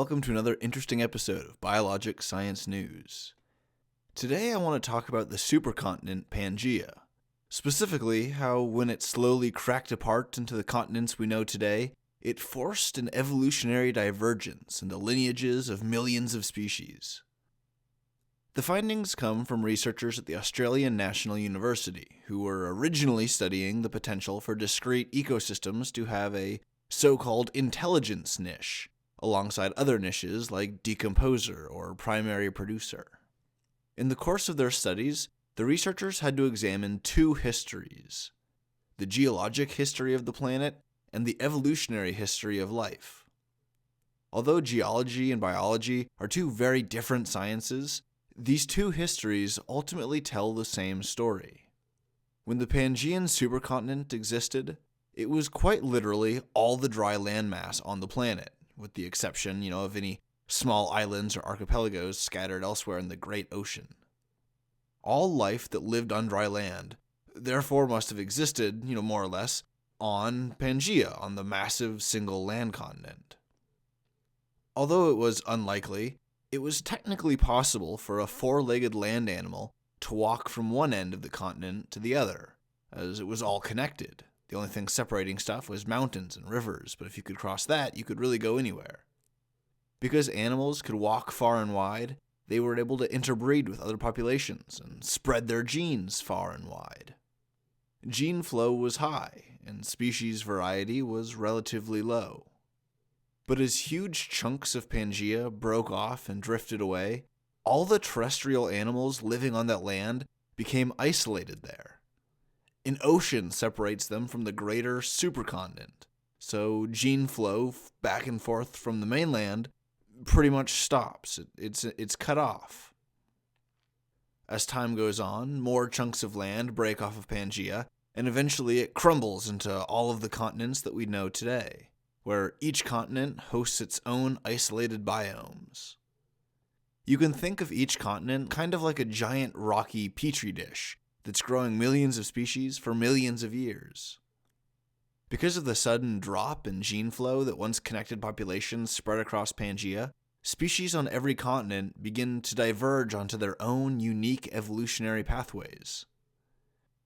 welcome to another interesting episode of BioLogic Science News. Today I want to talk about the supercontinent Pangea, specifically how when it slowly cracked apart into the continents we know today, it forced an evolutionary divergence in the lineages of millions of species. The findings come from researchers at the Australian National University, who were originally studying the potential for discrete ecosystems to have a so-called intelligence niche, alongside other niches like decomposer or primary producer. In the course of their studies, the researchers had to examine two histories: the geologic history of the planet and the evolutionary history of life. Although geology and biology are two very different sciences, these two histories ultimately tell the same story. When the Pangean supercontinent existed, it was quite literally all the dry landmass on the planet, with the exception, of any small islands or archipelagos scattered elsewhere in the great ocean. All life that lived on dry land, therefore must have existed, more or less, on Pangea, on the massive single land continent. Although it was unlikely, it was technically possible for a four-legged land animal to walk from one end of the continent to the other, as it was all connected. The only thing separating stuff was mountains and rivers, but if you could cross that, you could really go anywhere. Because animals could walk far and wide, they were able to interbreed with other populations and spread their genes far and wide. Gene flow was high, and species variety was relatively low. But as huge chunks of Pangea broke off and drifted away, all the terrestrial animals living on that land became isolated there. An ocean separates them from the greater supercontinent, so gene flow back and forth from the mainland pretty much stops. It's cut off. As time goes on, more chunks of land break off of Pangea, and eventually it crumbles into all of the continents that we know today, where each continent hosts its own isolated biomes. You can think of each continent kind of like a giant rocky petri dish that's growing millions of species for millions of years. Because of the sudden drop in gene flow that once connected populations spread across Pangea, species on every continent begin to diverge onto their own unique evolutionary pathways.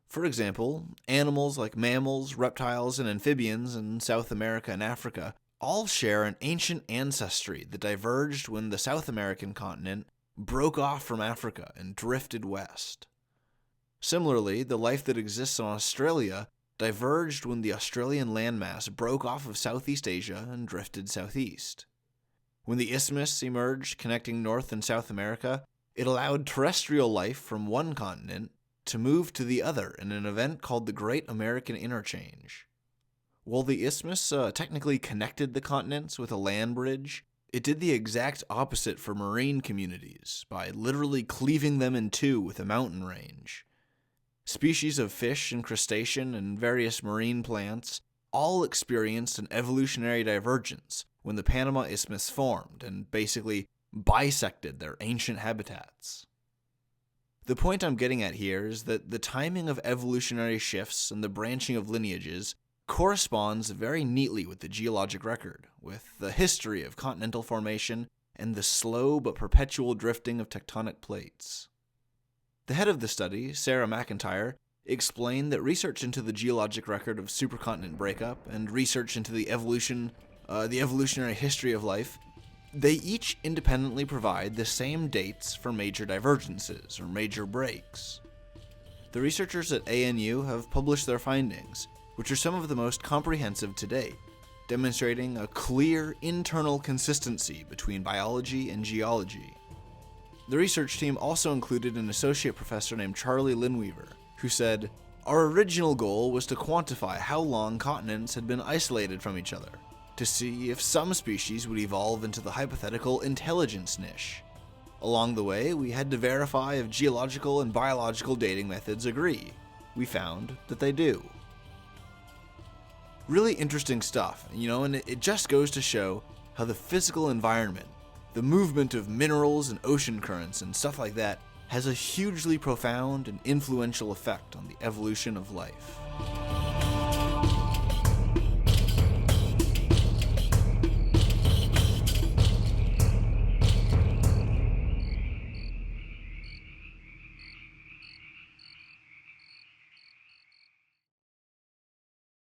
For example, animals like mammals, reptiles, and amphibians in South America and Africa all share an ancient ancestry that diverged when the South American continent broke off from Africa and drifted west. Similarly, the life that exists on Australia diverged when the Australian landmass broke off of Southeast Asia and drifted southeast. When the isthmus emerged connecting North and South America, it allowed terrestrial life from one continent to move to the other in an event called the Great American Interchange. While the isthmus technically connected the continents with a land bridge, it did the exact opposite for marine communities by literally cleaving them in two with a mountain range. Species of fish and crustacean and various marine plants all experienced an evolutionary divergence when the Panama Isthmus formed and basically bisected their ancient habitats. The point I'm getting at here is that the timing of evolutionary shifts and the branching of lineages corresponds very neatly with the geologic record, with the history of continental formation and the slow but perpetual drifting of tectonic plates. The head of the study, Sarah McIntyre, explained that research into the geologic record of supercontinent breakup and research into the evolutionary history of life, they each independently provide the same dates for major divergences or major breaks. The researchers at ANU have published their findings, which are some of the most comprehensive to date, demonstrating a clear internal consistency between biology and geology. The research team also included an associate professor named Charlie Linweaver, who said, "Our original goal was to quantify how long continents had been isolated from each other, to see if some species would evolve into the hypothetical intelligence niche. Along the way, we had to verify if geological and biological dating methods agree. We found that they do." Really interesting stuff, and it just goes to show how the physical environment, the movement of minerals and ocean currents and stuff like that, has a hugely profound and influential effect on the evolution of life.